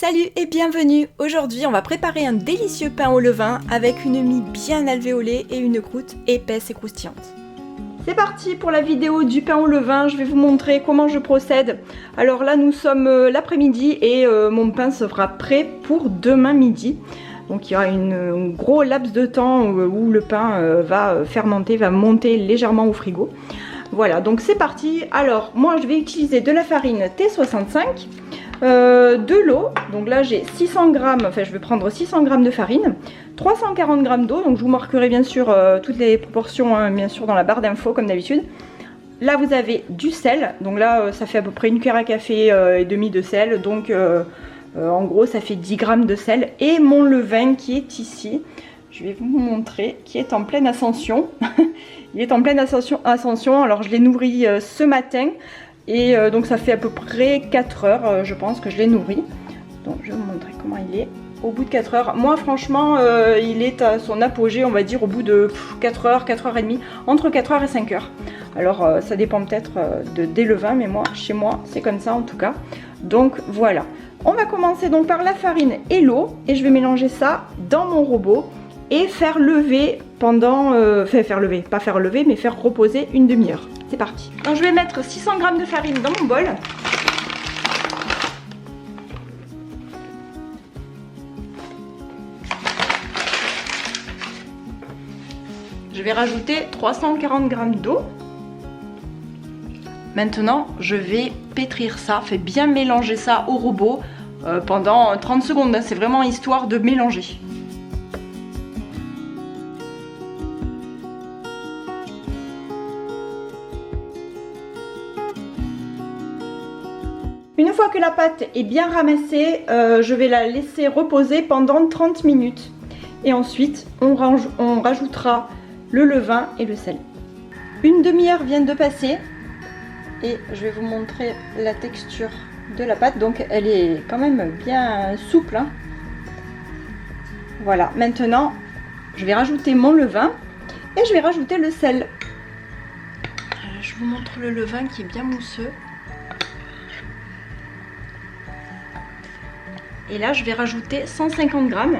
Salut et bienvenue! Aujourd'hui on va préparer un délicieux pain au levain avec une mie bien alvéolée et une croûte épaisse et croustillante. C'est parti pour la vidéo du pain au levain, je vais vous montrer comment je procède. Alors là nous sommes l'après-midi et mon pain sera prêt pour demain midi. Donc il y aura un gros laps de temps où le pain va fermenter, va monter légèrement au frigo. Voilà, donc c'est parti. Alors moi je vais utiliser de la farine T65. De l'eau, donc là j'ai 600 grammes, enfin je vais prendre 600 grammes de farine, 340 grammes d'eau, donc je vous marquerai bien sûr toutes les proportions bien sûr dans la barre d'infos comme d'habitude. Là vous avez du sel, donc là ça fait à peu près une cuillère à café et demi de sel, donc en gros ça fait 10 grammes de sel, et mon levain qui est ici, je vais vous montrer, qui est en pleine ascension. Il est en pleine ascension, alors je l'ai nourri ce matin. Et donc ça fait à peu près 4 heures, je pense que je l'ai nourri. Donc je vais vous montrer comment il est au bout de 4 heures. Moi franchement, il est à son apogée, on va dire, au bout de 4 heures, 4 heures et demie, entre 4 heures et 5 heures. Alors ça dépend peut-être des levains, mais moi, chez moi, c'est comme ça en tout cas. Donc voilà. On va commencer donc par la farine et l'eau, et je vais mélanger ça dans mon robot et faire lever pendant... faire lever, pas faire lever, mais faire reposer une demi-heure. C'est parti. Donc je vais mettre 600 grammes de farine dans mon bol. Je vais rajouter 340 grammes d'eau. Maintenant, je vais pétrir ça, fait bien mélanger ça au robot pendant 30 secondes. C'est vraiment histoire de mélanger. Une fois que la pâte est bien ramassée, je vais la laisser reposer pendant 30 minutes. Et ensuite, on rajoutera le levain et le sel. Une demi-heure vient de passer. Et je vais vous montrer la texture de la pâte. Donc elle est quand même bien souple, hein. Voilà, maintenant, je vais rajouter mon levain et je vais rajouter le sel. Je vous montre le levain qui est bien mousseux. Et là, je vais rajouter 150 grammes.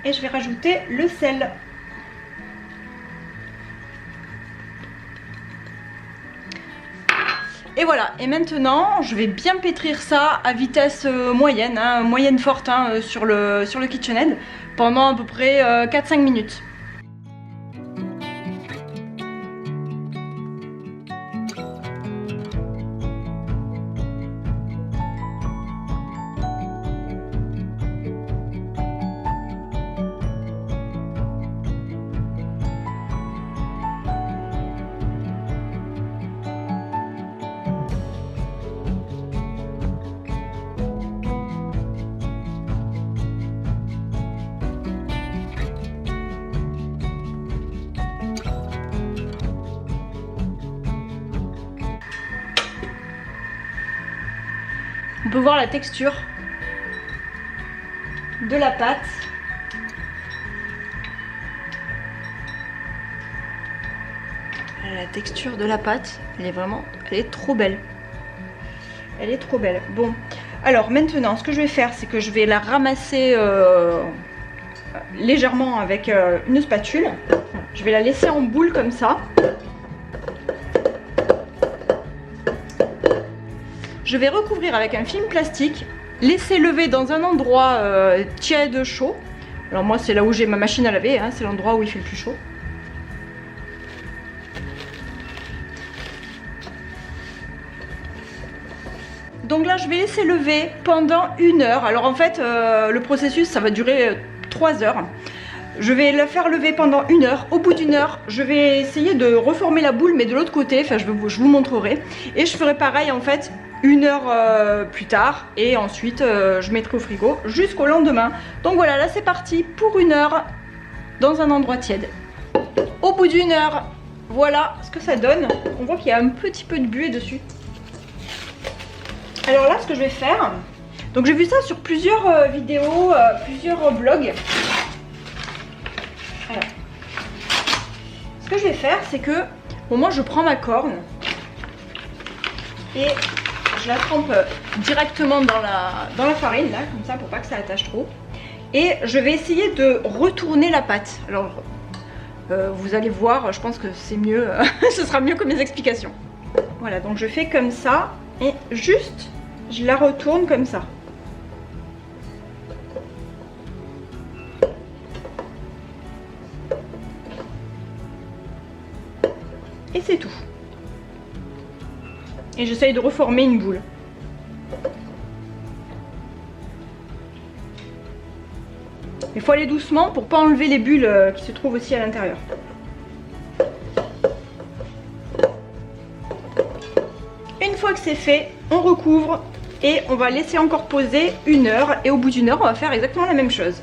Et je vais rajouter le sel. Et voilà, et maintenant, je vais bien pétrir ça à vitesse moyenne, hein, moyenne forte, hein, sur le KitchenAid, pendant à peu près 4-5 minutes. On peut voir la texture de la pâte. La texture de la pâte, elle est trop belle. Elle est trop belle. Bon, alors maintenant, ce que je vais faire, c'est que je vais la ramasser légèrement avec une spatule. Je vais la laisser en boule comme ça. Je vais recouvrir avec un film plastique, laisser lever dans un endroit tiède, chaud. Alors moi c'est là où j'ai ma machine à laver, hein, c'est l'endroit où il fait le plus chaud. Donc là je vais laisser lever pendant 1 heure. Alors en fait le processus ça va durer 3 heures. Je vais la faire lever pendant 1 heure. Au bout d'1 heure, je vais essayer de reformer la boule mais de l'autre côté, enfin je vous montrerai. Et je ferai pareil en fait 1 heure plus tard, et ensuite je mettrai au frigo jusqu'au lendemain. Donc voilà, là c'est parti pour 1 heure dans un endroit tiède. Au bout d'1 heure, voilà ce que ça donne. On voit qu'il y a un petit peu de buée dessus. Alors là ce que je vais faire, donc j'ai vu ça sur plusieurs vidéos, plusieurs blogs. Alors, ce que je vais faire c'est que bon, moi je prends ma corne Et je la trempe directement dans la farine, là, comme ça, pour pas que ça attache trop. Et je vais essayer de retourner la pâte. Alors, vous allez voir, je pense que c'est mieux, ce sera mieux que mes explications. Voilà, donc je fais comme ça, et juste, je la retourne comme ça. Et c'est tout. Et j'essaye de reformer une boule. Il faut aller doucement pour pas enlever les bulles qui se trouvent aussi à l'intérieur. Une fois que c'est fait, on recouvre et on va laisser encore poser 1 heure. Et au bout d'1 heure, on va faire exactement la même chose.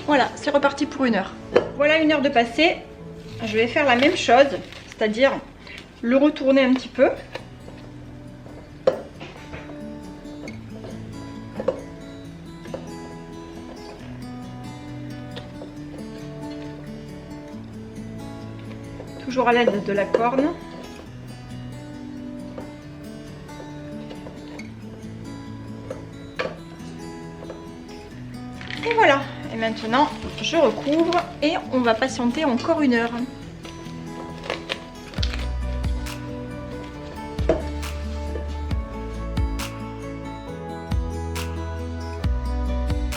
Voilà, c'est reparti pour 1 heure. Voilà 1 heure de passé. Je vais faire la même chose, c'est-à-dire le retourner un petit peu. Toujours à l'aide de la corne. Et voilà. Et maintenant, je recouvre et on va patienter encore 1 heure.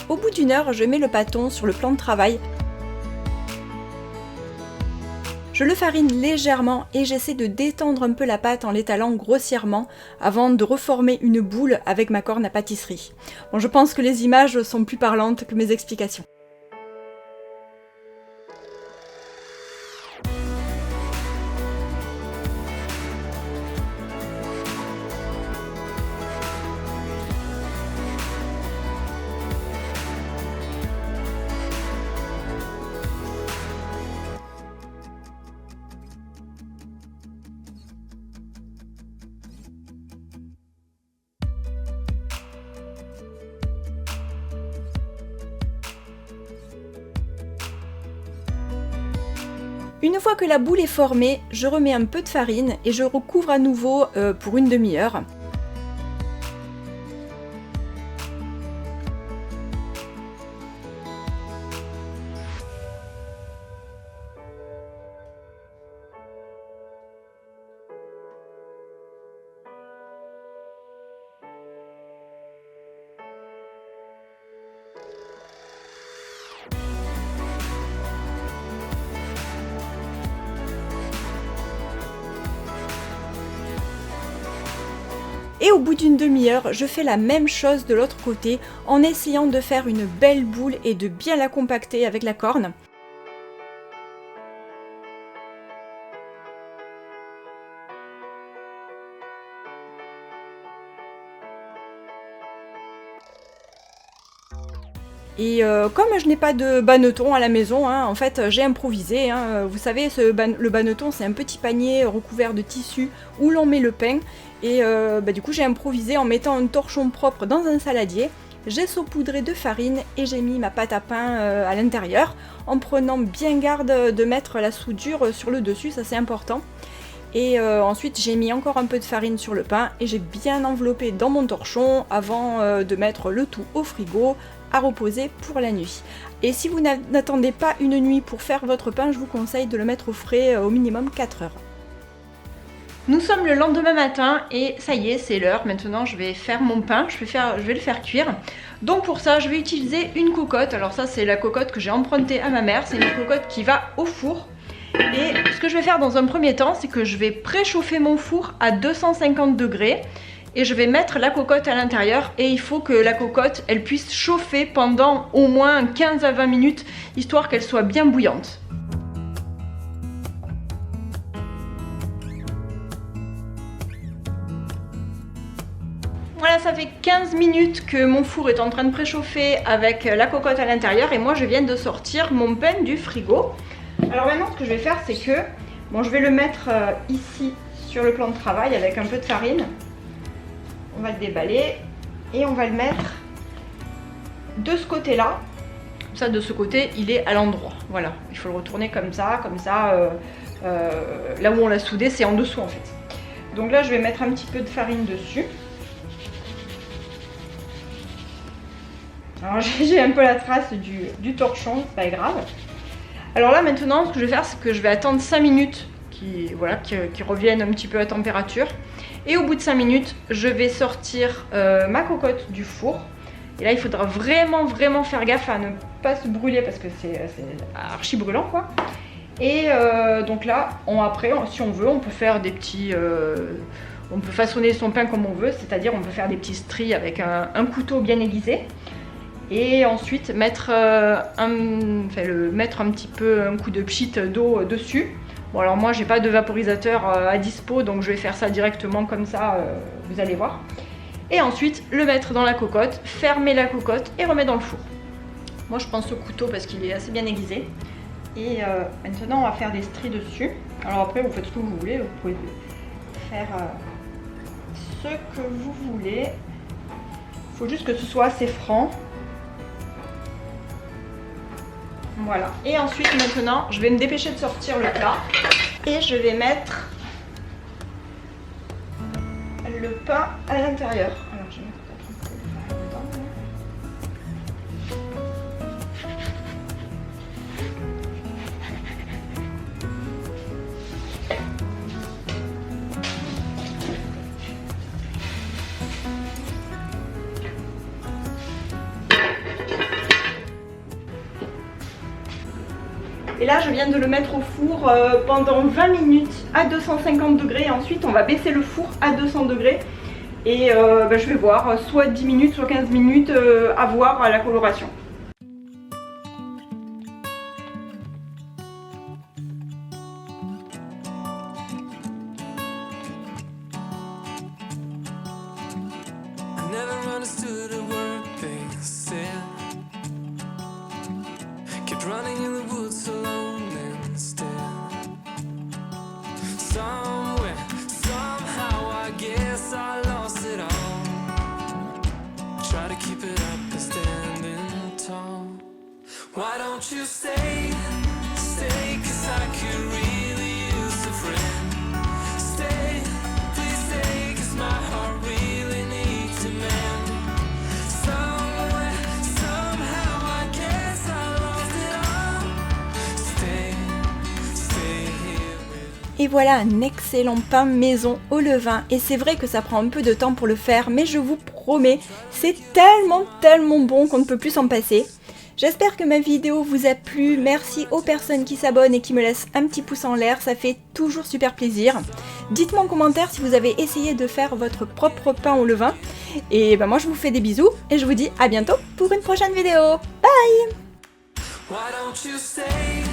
Au bout d'1 heure, je mets le pâton sur le plan de travail. Je le farine légèrement et j'essaie de détendre un peu la pâte en l'étalant grossièrement avant de reformer une boule avec ma corne à pâtisserie. Bon, je pense que les images sont plus parlantes que mes explications. Une fois que la boule est formée, je remets un peu de farine et je recouvre à nouveau pour une demi-heure. Et au bout d'une demi-heure, je fais la même chose de l'autre côté en essayant de faire une belle boule et de bien la compacter avec la corne. Et comme je n'ai pas de banneton à la maison, en fait j'ai improvisé. Vous savez, le banneton c'est un petit panier recouvert de tissu où l'on met le pain. Et du coup j'ai improvisé en mettant un torchon propre dans un saladier. J'ai saupoudré de farine et j'ai mis ma pâte à pain à l'intérieur en prenant bien garde de mettre la soudure sur le dessus, ça c'est important. Et ensuite j'ai mis encore un peu de farine sur le pain et j'ai bien enveloppé dans mon torchon avant de mettre le tout au frigo à reposer pour la nuit. Et si vous n'attendez pas une nuit pour faire votre pain, je vous conseille de le mettre au frais au minimum 4 heures. Nous sommes le lendemain matin et ça y est, c'est l'heure. Maintenant je vais faire mon pain, je vais le faire cuire. Donc pour ça je vais utiliser une cocotte. Alors ça c'est la cocotte que j'ai empruntée à ma mère, c'est une cocotte qui va au four. Et ce que je vais faire dans un premier temps, c'est que je vais préchauffer mon four à 250 degrés. Et je vais mettre la cocotte à l'intérieur et il faut que la cocotte elle puisse chauffer pendant au moins 15 à 20 minutes histoire qu'elle soit bien bouillante. Voilà, ça fait 15 minutes que mon four est en train de préchauffer avec la cocotte à l'intérieur et moi je viens de sortir mon pain du frigo. Alors maintenant ce que je vais faire c'est que je vais le mettre ici sur le plan de travail avec un peu de farine. On va le déballer et on va le mettre de ce côté-là. Ça, de ce côté, il est à l'endroit. Voilà, il faut le retourner comme ça Là où on l'a soudé, c'est en dessous en fait. Donc là, je vais mettre un petit peu de farine dessus. Alors j'ai un peu la trace du torchon, c'est pas grave. Alors là maintenant, ce que je vais faire, c'est que je vais attendre 5 minutes qui reviennent un petit peu à température. Et au bout de 5 minutes, je vais sortir ma cocotte du four. Et là, il faudra vraiment faire gaffe à ne pas se brûler parce que c'est archi brûlant quoi. Et donc là, après, si on veut, on peut faire des petits... on peut façonner son pain comme on veut, c'est-à-dire on peut faire des petits stries avec un couteau bien aiguisé. Et ensuite mettre, mettre un petit peu un coup de pchit d'eau dessus. Bon alors moi j'ai pas de vaporisateur à dispo, donc je vais faire ça directement comme ça, vous allez voir. Et ensuite le mettre dans la cocotte, fermer la cocotte et remettre dans le four. Moi je pense au couteau parce qu'il est assez bien aiguisé. Et maintenant on va faire des stries dessus. Alors après vous faites ce que vous voulez, vous pouvez faire ce que vous voulez. Il faut juste que ce soit assez franc. Voilà. Et ensuite maintenant je vais me dépêcher de sortir le plat. Et je vais mettre le pain à l'intérieur. Alors je vais mettre peut-être un peu de farine dedans. Et là je viens de le mettre au four pendant 20 minutes à 250 degrés. Ensuite on va baisser le four à 200 degrés. Et je vais voir, soit 10 minutes, soit 15 minutes, à voir à la coloration. Running in the woods alone instead. Somewhere, somehow, I guess I lost it all. Try to keep it up and standing tall. Why don't you stay, stay, 'cause I could really use a friend. Stay, please stay, 'cause my heart really needs a man. Somewhere, somehow, I guess I lost it all. Stay, stay here with me. Et voilà un excellent pain maison au levain. Et c'est vrai que ça prend un peu de temps pour le faire, mais je vous promets, c'est tellement bon qu'on ne peut plus s'en passer. J'espère que ma vidéo vous a plu, merci aux personnes qui s'abonnent et qui me laissent un petit pouce en l'air, ça fait toujours super plaisir. Dites-moi en commentaire si vous avez essayé de faire votre propre pain au levain. Et moi je vous fais des bisous et je vous dis à bientôt pour une prochaine vidéo. Bye! Why don't you stay?